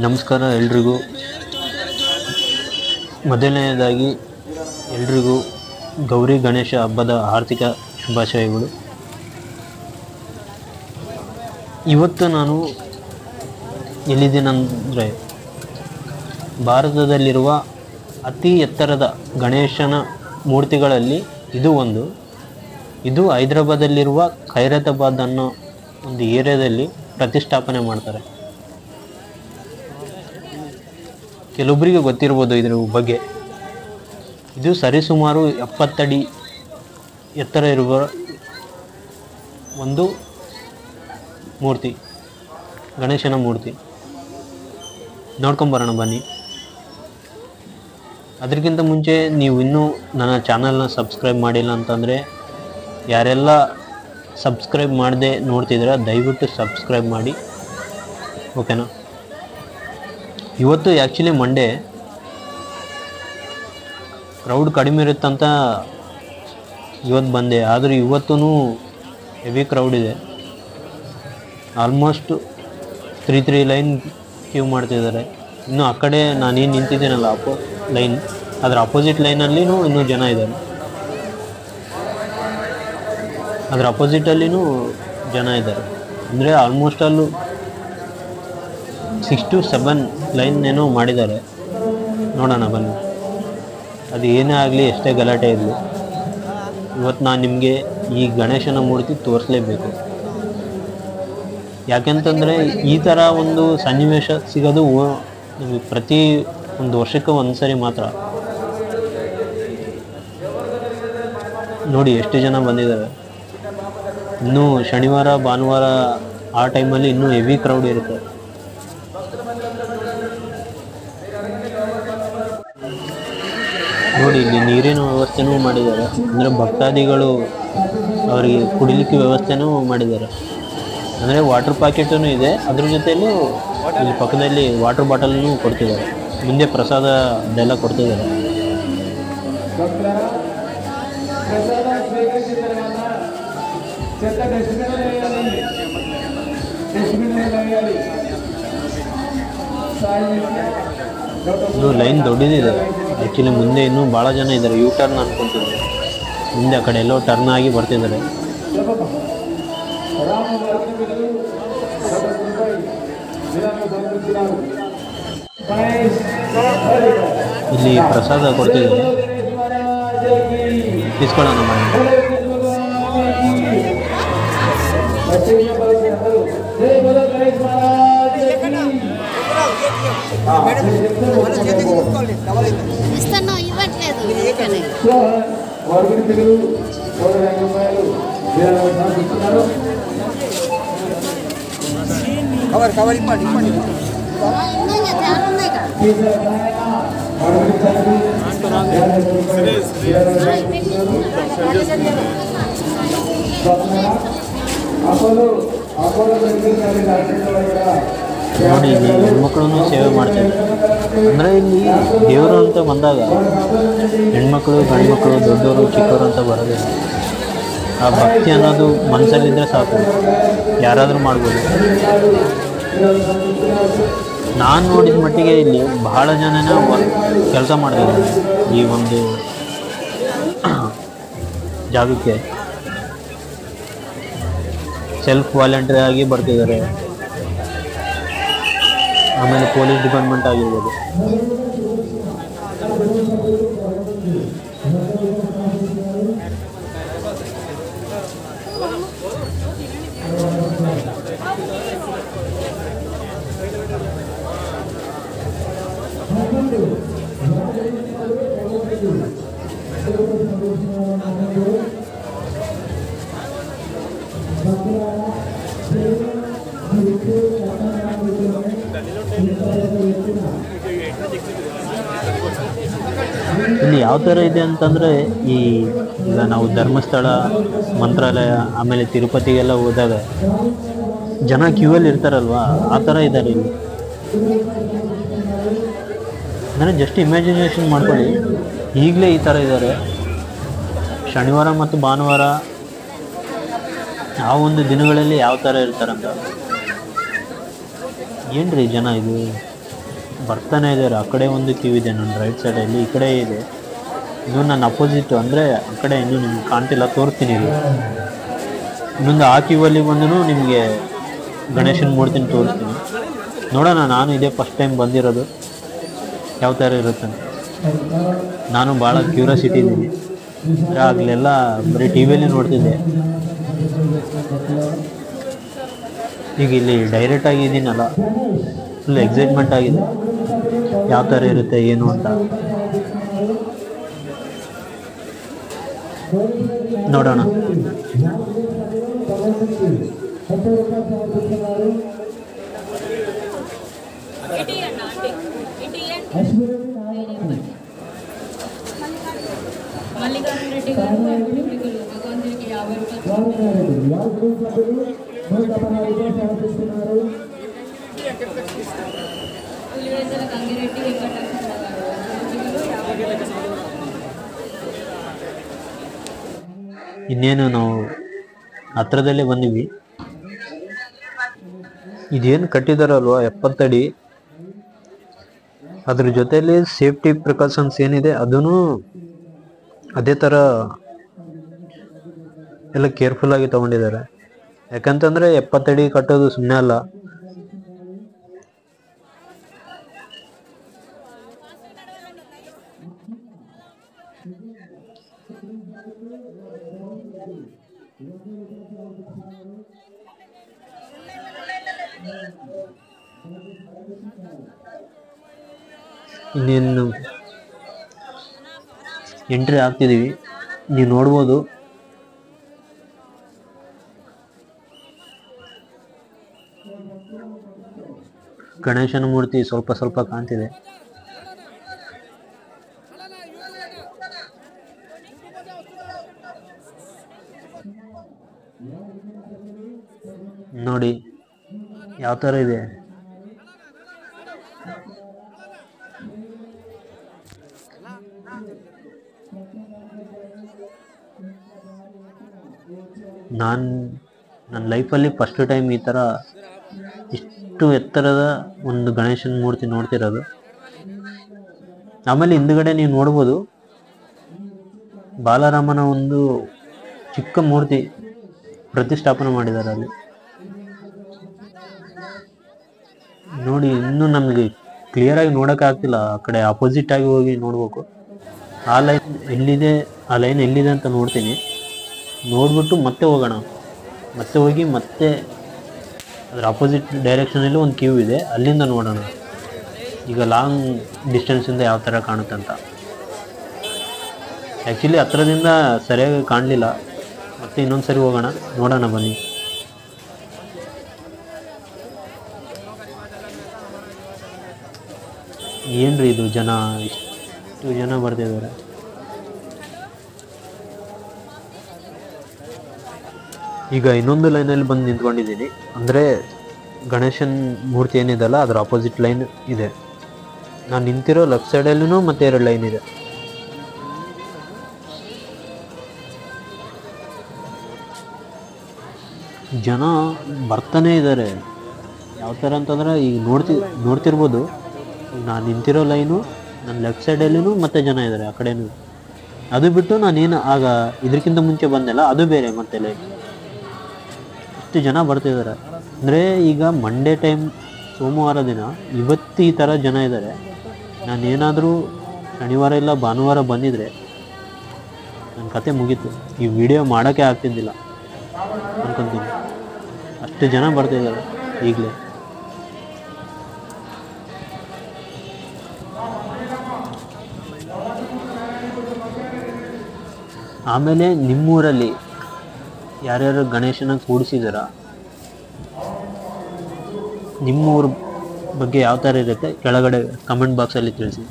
ನಮಸ್ಕಾರ ಎಲ್ರಿಗೂ. ಮೊದಲನೆಯದಾಗಿ ಎಲ್ರಿಗೂ ಗೌರಿ ಗಣೇಶ ಹಬ್ಬದ ಆರ್ಥಿಕ ಶುಭಾಶಯಗಳು. ಇವತ್ತು ನಾನು ಎಲ್ಲಿದ್ದೀನಂದರೆ, ಭಾರತದಲ್ಲಿರುವ ಅತಿ ಎತ್ತರದ ಗಣೇಶನ ಮೂರ್ತಿಗಳಲ್ಲಿ ಇದು ಒಂದು. ಇದು ಹೈದರಾಬಾದಲ್ಲಿರುವ ಖೈರತಾಬಾದ್ ಅನ್ನೋ ಒಂದು ಏರಿಯಾದಲ್ಲಿ ಪ್ರತಿಷ್ಠಾಪನೆ ಮಾಡ್ತಾರೆ. ಕೆಲವೊಬ್ಬರಿಗೆ ಗೊತ್ತಿರ್ಬೋದು ಇದರ ಬಗ್ಗೆ. ಇದು ಸರಿಸುಮಾರು 70 ಅಡಿ ಎತ್ತರ ಇರುವ ಒಂದು ಮೂರ್ತಿ, ಗಣೇಶನ ಮೂರ್ತಿ. ನೋಡ್ಕೊಂಬರೋಣ ಬನ್ನಿ. ಅದಕ್ಕಿಂತ ಮುಂಚೆ ನೀವು ಇನ್ನೂ ನನ್ನ ಚಾನಲ್ನ ಸಬ್ಸ್ಕ್ರೈಬ್ ಮಾಡಿಲ್ಲ ಅಂತಂದರೆ, ಯಾರೆಲ್ಲ ಸಬ್ಸ್ಕ್ರೈಬ್ ಮಾಡದೆ ನೋಡ್ತಿದ್ದೀರ ದಯವಿಟ್ಟು ಸಬ್ಸ್ಕ್ರೈಬ್ ಮಾಡಿ, ಓಕೆನಾ? ಇವತ್ತು ಆ್ಯಕ್ಚುಲಿ ಮಂಡೇ, ಕ್ರೌಡ್ ಕಡಿಮೆ ಇರುತ್ತಂತ ಇವತ್ತು ಬಂದೆ. ಆದರೆ ಇವತ್ತೂ ಹೆವಿ ಕ್ರೌಡ್ ಇದೆ. ಆಲ್ಮೋಸ್ಟ್ 3 ಲೈನ್ ಕ್ಯೂ ಮಾಡ್ತಿದ್ದಾರೆ. ಇನ್ನು ಆ ಕಡೆ ನಾನೇನು ನಿಂತಿದ್ದೀನಲ್ಲ ಲೈನ್, ಅದರ ಅಪೋಸಿಟ್ ಲೈನಲ್ಲಿನೂ ಇನ್ನೂ ಜನ ಇದ್ದಾರೆ. ಅದರ ಅಪೋಸಿಟಲ್ಲಿನೂ ಜನ ಇದ್ದಾರೆ. ಅಂದರೆ ಆಲ್ಮೋಸ್ಟ್ ಅಲ್ಲೂ 6 to 7 ಲೈನ್ ಏನೋ ಮಾಡಿದ್ದಾರೆ. ನೋಡೋಣ ಬನ್ನಿ. ಅದು ಏನೇ ಆಗಲಿ, ಎಷ್ಟೇ ಗಲಾಟೆ ಇರಲಿ, ಇವತ್ತು ನಾನು ನಿಮಗೆ ಈ ಗಣೇಶನ ಮೂರ್ತಿ ತೋರಿಸಲೇಬೇಕು. ಯಾಕೆಂತಂದರೆ ಈ ಥರ ಒಂದು ಸನ್ನಿವೇಶ ಸಿಗೋದು ನಮಗೆ ಪ್ರತಿ ಒಂದು ವರ್ಷಕ್ಕೆ ಒಂದು ಸರಿ ಮಾತ್ರ. ನೋಡಿ ಎಷ್ಟು ಜನ ಬಂದಿದ್ದಾರೆ. ಇನ್ನೂ ಶನಿವಾರ ಭಾನುವಾರ ಆ ಟೈಮಲ್ಲಿ ಇನ್ನೂ ಹೆವಿ ಕ್ರೌಡ್ ಇರುತ್ತೆ. ನೋಡಿ, ಇಲ್ಲಿ ನೀರಿನ ವ್ಯವಸ್ಥೆನೂ ಮಾಡಿದ್ದಾರೆ. ಅಂದರೆ ಭಕ್ತಾದಿಗಳು ಅವರಿಗೆ ಕುಡಿಲಿಕ್ಕೆ ವ್ಯವಸ್ಥೆನೂ ಮಾಡಿದ್ದಾರೆ. ಅಂದರೆ ವಾಟರ್ ಪ್ಯಾಕೆಟೂ ಇದೆ, ಅದ್ರ ಜೊತೆಯಲ್ಲೂ ಇಲ್ಲಿ ಪಕ್ಕದಲ್ಲಿ ವಾಟರ್ ಬಾಟಲನ್ನು ಕೊಡ್ತಿದ್ದಾರೆ. ಮುಂದೆ ಪ್ರಸಾದ ಅದೆಲ್ಲ ಕೊಡ್ತಿದ್ದಾರೆ. ಇದು ಲೈನ್ ದೊಡ್ಡದಿದೆ ಆ್ಯಕ್ಚುಲಿ. ಮುಂದೆ ಇನ್ನೂ ಭಾಳ ಜನ ಇದ್ದಾರೆ. ಯೂ ಟರ್ನ್ ಅನ್ಕೊತಿದ್ದಾರೆ. ಮುಂದೆ ಆ ಕಡೆ ಎಲ್ಲೋ ಟರ್ನ್ ಆಗಿ ಬರ್ತಿದ್ದಾರೆ. ಇಲ್ಲಿ ಪ್ರಸಾದ ಕೊಡ್ತಿದ್ದಾರೆ, ಇಸ್ಕೊಳ್ಳೋಣ ಮನೆ. ನೋಡಿ, ಇಲ್ಲಿ ಹೆಣ್ಮಕ್ಳೂ ಸೇವೆ ಮಾಡ್ತಾರೆ. ಅಂದರೆ ಇಲ್ಲಿ ದೇವರು ಅಂತ ಬಂದಾಗ ಹೆಣ್ಮಕ್ಳು ಗಂಡ್ಮಕ್ಳು ದೊಡ್ಡವರು ಚಿಕ್ಕವರು ಅಂತ ಬರೋದಿಲ್ಲ. ಆ ಭಕ್ತಿ ಅನ್ನೋದು ಮನಸ್ಸಲ್ಲಿದ್ದರೆ ಸಾಕು, ಯಾರಾದರೂ ಮಾಡ್ಬೋದು. ನಾನು ನೋಡಿದ ಮಟ್ಟಿಗೆ ಇಲ್ಲಿ ಬಹಳ ಜನನ ಕೆಲಸ ಮಾಡ್ತಿದ್ದಾರೆ ಈ ಒಂದು ಜಾಗಕ್ಕೆ. ಸೆಲ್ಫ್ ವಾಲಂಟ್ರಿ ಆಗಿ ಬರ್ತಿದ್ದಾರೆ. ಆಮೇಲೆ ಪೊಲೀಸ್ ಡಿಪಾರ್ಟ್ಮೆಂಟ್ ಆಗಿರ್ಬೋದು. ಇಲ್ಲಿ ಯಾವ ಥರ ಇದೆ ಅಂತಂದರೆ, ಈಗ ನಾವು ಧರ್ಮಸ್ಥಳ, ಮಂತ್ರಾಲಯ, ಆಮೇಲೆ ತಿರುಪತಿಗೆಲ್ಲ ಹೋದಾಗ ಜನ ಕ್ಯೂವಲ್ಲಿ ಇರ್ತಾರಲ್ವ, ಆ ಥರ ಇದ್ದಾರೆ ಇಲ್ಲಿ. ಅಂದರೆ ಜಸ್ಟ್ ಇಮ್ಯಾಜಿನೇಷನ್ ಮಾಡ್ಕೊಳ್ಳಿ, ಈಗಲೇ ಈ ಥರ ಇದ್ದಾರೆ. ಶನಿವಾರ ಮತ್ತು ಭಾನುವಾರ ಆ ಒಂದು ದಿನಗಳಲ್ಲಿ ಯಾವ ಥರ ಇರ್ತಾರಂತ. ಏನ್ರಿ ಜನ ಇದು. ಬರ್ತಾನೆ ಇದ್ದಾರೆ. ಆ ಕಡೆ ಒಂದು ಕ್ಯೂ ಇದೆ ನನ್ನ ರೈಟ್ ಸೈಡಲ್ಲಿ, ಈ ಕಡೆ ಇದೆ. ಇದು ನನ್ನ ಅಪೋಸಿಟ್, ಅಂದರೆ ಆ ಕಡೆ ಇನ್ನೂ ನಿಮ್ಗೆ ಕಾಣ್ತಿಲ್ಲ, ತೋರಿಸ್ತೀನಿ ಇಲ್ಲಿ. ಇನ್ನೊಂದು ಆ ಕ್ಯೂ ಅಲ್ಲಿ ಬಂದು ನಿಮಗೆ ಗಣೇಶನ ಮೂರ್ತಿನ ತೋರಿಸ್ತೀನಿ. ನೋಡೋಣ, ನಾನು ಇದೇ ಫಸ್ಟ್ ಟೈಮ್ ಬಂದಿರೋದು, ಯಾವ ಥರ ಇರುತ್ತೆ. ನಾನು ಭಾಳ ಕ್ಯೂರಿಯಾಸಿಟಿ ಇದ್ದೀನಿ. ಅಂದರೆ ಆಗಲೆಲ್ಲ ಬರೀ ಟಿ ವಿಯಲ್ಲಿ ನೋಡ್ತಿದ್ದೆ, ಈಗ ಇಲ್ಲಿ ಡೈರೆಕ್ಟಾಗಿ ಇದ್ದೀನಲ್ಲ, ಫುಲ್ ಎಕ್ಸೈಟ್ಮೆಂಟ್ ಆಗಿದೆ ಯಾವ ಥರ ಇರುತ್ತೆ ಏನು ಅಂತ. ನೋಡೋಣ. మల్లికార్జున రెడ్డి గారు ఎంపీడీపీలు భగవంతుడికి 50 రూపాయలు పులివెందుల గంగిరెడ్డి వెంకటరమణ గారు ఎంపీడీపీలు 50 రూపాయలు. ಇನ್ನೇನು ನಾವು ಹತ್ರದಲ್ಲೇ ಬಂದಿವಿ. ಇದೇನು ಕಟ್ಟಿದಾರಲ್ವ 70 ಅಡಿ, ಅದ್ರ ಜೊತೆಯಲ್ಲಿ ಸೇಫ್ಟಿ ಪ್ರಿಕಾಷನ್ಸ್ ಏನಿದೆ ಅದೂ ಅದೇ ಥರ ಎಲ್ಲ ಕೇರ್ಫುಲ್ ಆಗಿ ತಗೊಂಡಿದ್ದಾರೆ. ಯಾಕಂತಂದರೆ 70 ಅಡಿ ಕಟ್ಟೋದು ಸುಮ್ಮನೆ ಅಲ್ಲ. ಇನ್ನೇನು ಎಂಟ್ರಿ ಆಗ್ತಿದ್ದೀವಿ, ನೀವು ನೋಡ್ಬೋದು. ಗಣೇಶನ ಮೂರ್ತಿ ಸ್ವಲ್ಪ ಸ್ವಲ್ಪ ಕಾಣ್ತಿದೆ. ನೋಡಿ ಯಾವ ಥರ ಇದೆ. ನನ್ನ ಲೈಫಲ್ಲಿ ಫಸ್ಟ್ ಟೈಮ್ ಈ ಥರ ಇಷ್ಟು ಎತ್ತರದ ಒಂದು ಗಣೇಶನ ಮೂರ್ತಿ ನೋಡ್ತಿರೋದು. ಆಮೇಲೆ ಹಿಂದುಗಡೆ ನೀವು ನೋಡ್ಬೋದು ಬಾಲರಾಮನ ಒಂದು ಚಿಕ್ಕ ಮೂರ್ತಿ ಪ್ರತಿಷ್ಠಾಪನೆ ಮಾಡಿದ್ದಾರೆ ಅಲ್ಲಿ. ನೋಡಿ, ಇನ್ನೂ ನಮಗೆ ಕ್ಲಿಯರಾಗಿ ನೋಡೋಕ್ಕಾಗ್ತಿಲ್ಲ, ಆ ಕಡೆ ಅಪೋಸಿಟ್ ಆಗಿ ಹೋಗಿ ನೋಡ್ಬೇಕು. ಆ ಲೈನ್ ಎಲ್ಲಿದೆ ಅಂತ ನೋಡ್ತೀನಿ, ನೋಡ್ಬಿಟ್ಟು ಮತ್ತೆ ಹೋಗೋಣ. ಮತ್ತೆ ಹೋಗಿ ಮತ್ತೆ ಅದರ ಅಪೋಸಿಟ್ ಡೈರೆಕ್ಷನಲ್ಲಿ ಒಂದು ಕ್ಯೂ ಇದೆ, ಅಲ್ಲಿಂದ ನೋಡೋಣ ಈಗ ಲಾಂಗ್ ಡಿಸ್ಟೆನ್ಸಿಂದ ಯಾವ ಥರ ಕಾಣುತ್ತಂತ. ಆ್ಯಕ್ಚುಲಿ ಹತ್ರದಿಂದ ಸರಿಯಾಗಿ ಕಾಣಲಿಲ್ಲ, ಮತ್ತೆ ಇನ್ನೊಂದು ಸರಿ ಹೋಗೋಣ, ನೋಡೋಣ ಬನ್ನಿ. ಏನ್ರಿ ಇದು ಜನ, ಇಷ್ಟು ಜನ ಬರ್ತಿದ್ದಾರೆ. ಈಗ ಇನ್ನೊಂದು ಲೈನಲ್ಲಿ ಬಂದು ನಿಂತ್ಕೊಂಡಿದ್ದೀನಿ, ಅಂದರೆ ಗಣೇಶನ್ ಮೂರ್ತಿ ಏನಿದೆಲ್ಲ ಅದರ ಅಪೋಸಿಟ್ ಲೈನ್ ಇದೆ. ನಾನು ನಿಂತಿರೋ ಲೆಫ್ಟ್ ಸೈಡಲ್ಲೂ ಮತ್ತೆ 2 ಲೈನ್ ಇದೆ. ಜನ ಬರ್ತಾನೆ ಇದ್ದಾರೆ. ಯಾವ ಥರ ಅಂತಂದರೆ ಈಗ ನೋಡ್ತಿರ್ಬೋದು, ನಾನು ನಿಂತಿರೋ ಲೈನು ನನ್ನ ಲೆಫ್ಟ್ ಸೈಡಲ್ಲೂ ಮತ್ತೆ ಜನ ಇದ್ದಾರೆ ಆ ಕಡೆನೂ. ಅದು ಬಿಟ್ಟು ನಾನೇನು ಆಗ ಇದಕ್ಕಿಂತ ಮುಂಚೆ ಬಂದೆಲ್ಲ ಅದು ಬೇರೆ ಮತ್ತೆ ಲೈನ್. ಇಷ್ಟು ಜನ ಬರ್ತಿದ್ದಾರೆ ಅಂದರೆ ಈಗ ಮಂಡೇ ಟೈಮ್, ಸೋಮವಾರ ದಿನ ಇವತ್ತು ಈ ಥರ ಜನ ಇದ್ದಾರೆ. ನಾನೇನಾದರೂ ಶನಿವಾರ ಇಲ್ಲ ಭಾನುವಾರ ಬಂದಿದ್ರೆ ನನ್ನ ಕತೆ ಮುಗೀತು, ಈ ವಿಡಿಯೋ ಮಾಡೋಕ್ಕೆ ಆಗ್ತಿದ್ದಿಲ್ಲ ಅನ್ಕೊತೀನಿ. ಅಷ್ಟು ಜನ ಬರ್ತಿದ್ದಾರೆ ಈಗಲೇ. ಆಮೇಲೆ ನಿಮ್ಮೂರಲ್ಲಿ ಯಾರ್ಯಾರು ಗಣೇಶನ ಕೂಡಿಸಿದಾರ, ನಿಮ್ಮೂರ ಬಗ್ಗೆ ಯಾವ ಥರ ಇರುತ್ತೆ ಕೆಳಗಡೆ ಕಮೆಂಟ್ ಬಾಕ್ಸಲ್ಲಿ ತಿಳಿಸಿ.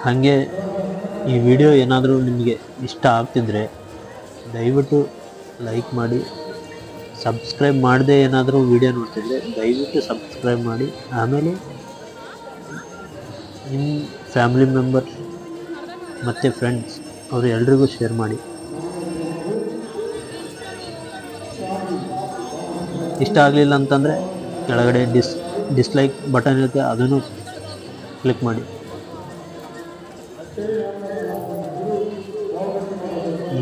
ಹಾಗೆ ಈ ವಿಡಿಯೋ ಏನಾದರೂ ನಿಮಗೆ ಇಷ್ಟ ಆಗ್ತಿದ್ರೆ ದಯವಿಟ್ಟು ಲೈಕ್ ಮಾಡಿ. ಸಬ್ಸ್ಕ್ರೈಬ್ ಮಾಡದೆ ಏನಾದರೂ ವಿಡಿಯೋ ನೋಡ್ತಿದ್ರೆ ದಯವಿಟ್ಟು ಸಬ್ಸ್ಕ್ರೈಬ್ ಮಾಡಿ. ಆಮೇಲೆ ನಿಮ್ಮ ಫ್ಯಾಮಿಲಿ ಮೆಂಬರ್ಸ್ ಮತ್ತು ಫ್ರೆಂಡ್ಸ್ ಅವರು ಎಲ್ರಿಗೂ ಶೇರ್ ಮಾಡಿ. ಇಷ್ಟ ಆಗಲಿಲ್ಲ ಅಂತಂದರೆ ಕೆಳಗಡೆ ಡಿಸ್ಲೈಕ್ ಬಟನ್ ಇರುತ್ತೆ, ಅದನ್ನು ಕ್ಲಿಕ್ ಮಾಡಿ.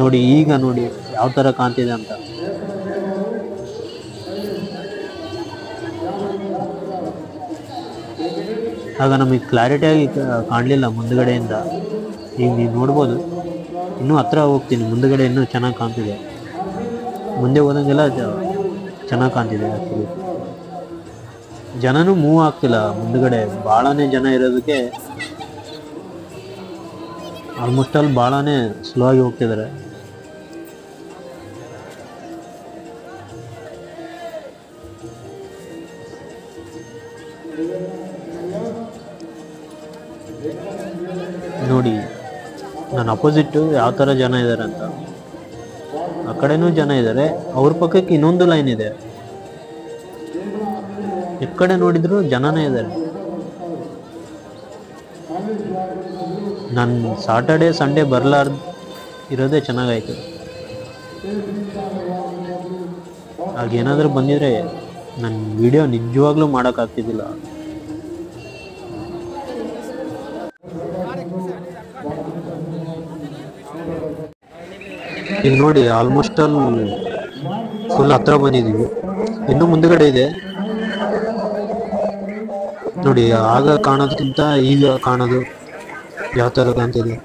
ನೋಡಿ ಈಗ ನೋಡಿ ಯಾವ ಥರ ಕಾಣ್ತಿದೆ ಅಂತ. ಆಗ ನಮಗೆ ಕ್ಲಾರಿಟಿಯಾಗಿ ಕಾಣಲಿಲ್ಲ ಮುಂದುಗಡೆಯಿಂದ. ಈಗ ನೀವು ನೋಡ್ಬೋದು, ಇನ್ನೂ ಹತ್ರ ಹೋಗ್ತೀನಿ, ಮುಂದುಗಡೆ ಇನ್ನೂ ಚೆನ್ನಾಗಿ ಕಾಣ್ತಿದೆ. ಮುಂದೆ ಹೋದಂಗೆಲ್ಲ ಚೆನ್ನಾಗಿ ಕಾಣ್ತಿದೆ. ಆ್ಯಕ್ಚುಲಿ ಜನನೂ ಮೂವ್ ಆಗ್ತಿಲ್ಲ ಮುಂದುಗಡೆ, ಭಾಳನೇ ಜನ ಇರೋದಕ್ಕೆ ಆಲ್ಮೋಸ್ಟ್ ಆಲ್ ಭಾಳನೇ ಸ್ಲೋ ಆಗಿ ಹೋಗ್ತಿದ್ದಾರೆ. ನೋಡಿ ನನ್ನ ಅಪೋಸಿಟ್ಟು ಯಾವ ಥರ ಜನ ಇದ್ದಾರೆ ಅಂತ. ಆ ಕಡೆನೂ ಜನ ಇದ್ದಾರೆ, ಅವ್ರ ಪಕ್ಕಕ್ಕೆ ಇನ್ನೊಂದು ಲೈನ್ ಇದೆ. ಈ ಕಡೆ ನೋಡಿದ್ರು ಜನನೇ ಇದ್ದಾರೆ. ನಾನು ಸಾಟರ್ಡೆ ಸಂಡೇ ಬರಲಾರ್ದು ಇರೋದೇ ಚೆನ್ನಾಗಾಯ್ತು. ಹಾಗೇನಾದರೂ ಬಂದಿದ್ರೆ ನನ್ನ ವಿಡಿಯೋ ನಿಜವಾಗ್ಲೂ ಮಾಡೋಕ್ಕಾಗ್ತಿದ್ದಿಲ್ಲ. ಈಗ ನೋಡಿ ಆಲ್ಮೋಸ್ಟ್ ಅಲ್ಲಿ ಫುಲ್ ಹತ್ರ ಬಂದಿದ್ದೀವಿ, ಇನ್ನೂ ಮುಂದುಗಡೆ ಇದೆ. ನೋಡಿ ಆಗ ಕಾಣೋದಕ್ಕಿಂತ ಈಗ ಕಾಣೋದು ಯಾವ ಥರ ಕಾಣ್ತಿದೆ.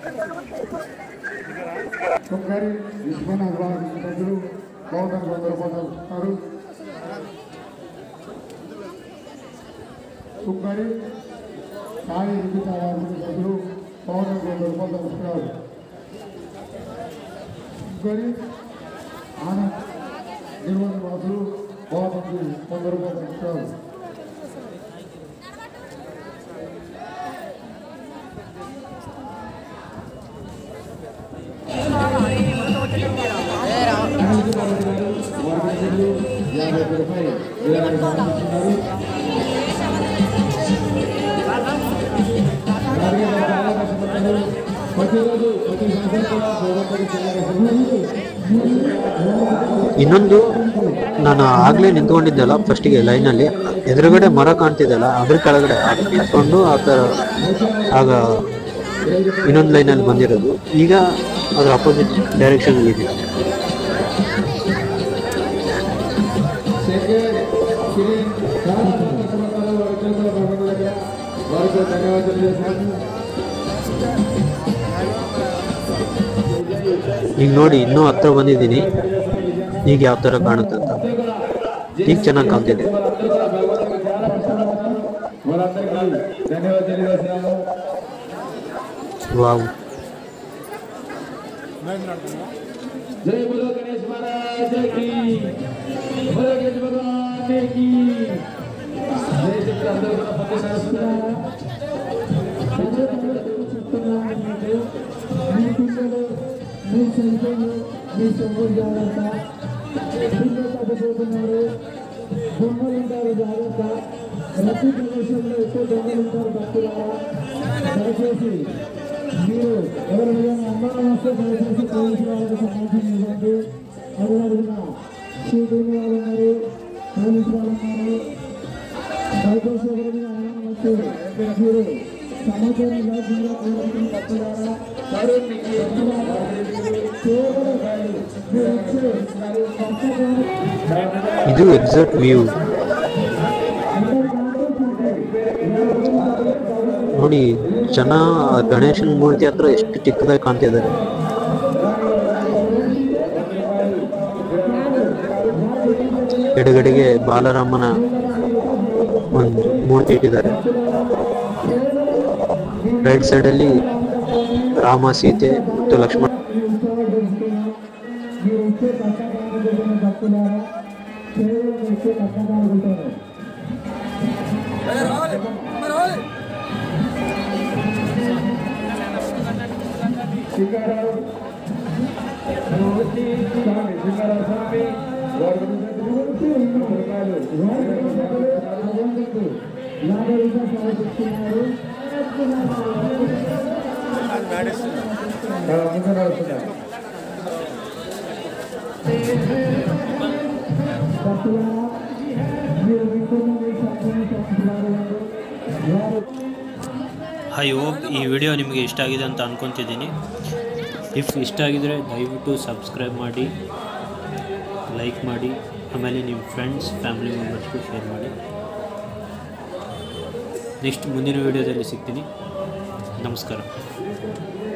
ಇನ್ನೊಂದು, ನಾನು ಆಗಲೇ ನಿಂತ್ಕೊಂಡಿದ್ದೆಲ್ಲ ಫಸ್ಟಿಗೆ ಲೈನಲ್ಲಿ, ಎದುರುಗಡೆ ಮರ ಕಾಣ್ತಿದ್ದಲ್ಲ ಅದ್ರ ಕೆಳಗಡೆ ನಿಂತ್ಕೊಂಡು ಆ ಥರ ಆಗ ಇನ್ನೊಂದು ಲೈನಲ್ಲಿ ಬಂದಿರೋದು. ಈಗ ಅದರ ಅಪೋಸಿಟ್ ಡೈರೆಕ್ಷನ್ ಇದೆ. ಈಗ ನೋಡಿ ಇನ್ನೂ ಹತ್ರ ಬಂದಿದ್ದೀನಿ, ಈಗ ಯಾವ ಥರ ಕಾಣುತ್ತೆ ಅಂತ. ಈಗ ಚೆನ್ನಾಗಿ ಕಾಣ್ತಿದೆ. ವಾವ್. जय बोलो गणेश महाराज की, बोलो गणेश भगवान की जय। शिवरात्रि का फतेह सुना మీ సంఖ్యను మీ సొమ్ము జాగ్రత్త, పిల్లలు తగ్గిపోతున్నారు, దొంగలు ఉంటారు జాగ్రత్త. ప్రతి ప్రదేశంలో ఎక్కువ దొంగలు ఉంటారు భక్తులారా. దయచేసి మీరు ఎవరైనా అమ్మాయి వస్తే దయచేసి పోలీసు వాళ్ళకి సమాచారం ఇవ్వండి. అడుగున షూటింగ్ వాళ్ళు ఉన్నారు, పోలీసు వాళ్ళు ఉన్నారు. దయచేసి ఎవరైనా అమ్మాయి వస్తే మీరు సమాచారం ఇవ్వాల్సిందిగా కోరుకుంటున్న భక్తులారా. ಇದು ಎಕ್ಸಾಕ್ಟ್ ವ್ಯೂ ನೋಡಿ. ಜನ ಗಣೇಶನ ಮೂರ್ತಿ ಹತ್ರ ಎಷ್ಟು ಚಿಕ್ಕದಾಗಿ ಕಾಣ್ತಿದ್ದಾರೆ. ಎಡಗಡೆಗೆ ಬಾಲರಾಮನ ಒಂದು ಮೂರ್ತಿ ಇಟ್ಟಿದ್ದಾರೆ, ರೈಟ್ ಸೈಡಲ್ಲಿ ರಾಮ, ಸೀತೆ ಮತ್ತು ಲಕ್ಷ್ಮಣ. ಐ ಹೋಪ್ ಈ ವಿಡಿಯೋ ನಿಮಗೆ ಇಷ್ಟ ಆಗಿದೆ ಅಂತ ಅಂದ್ಕೊತಿದ್ದೀನಿ. ಇಫ್ ಇಷ್ಟ ಆಗಿದರೆ ದಯವಿಟ್ಟು ಸಬ್ಸ್ಕ್ರೈಬ್ ಮಾಡಿ, ಲೈಕ್ ಮಾಡಿ, ಆಮೇಲೆ ನಿಮ್ಮ ಫ್ರೆಂಡ್ಸ್ ಫ್ಯಾಮಿಲಿ ಮೆಂಬರ್ಸ್ಗೂ ಶೇರ್ ಮಾಡಿ. ನೆಕ್ಸ್ಟ್ ಮುಂದಿನ ವಿಡಿಯೋದಲ್ಲಿ ಸಿಗ್ತೀನಿ. ನಮಸ್ಕಾರ.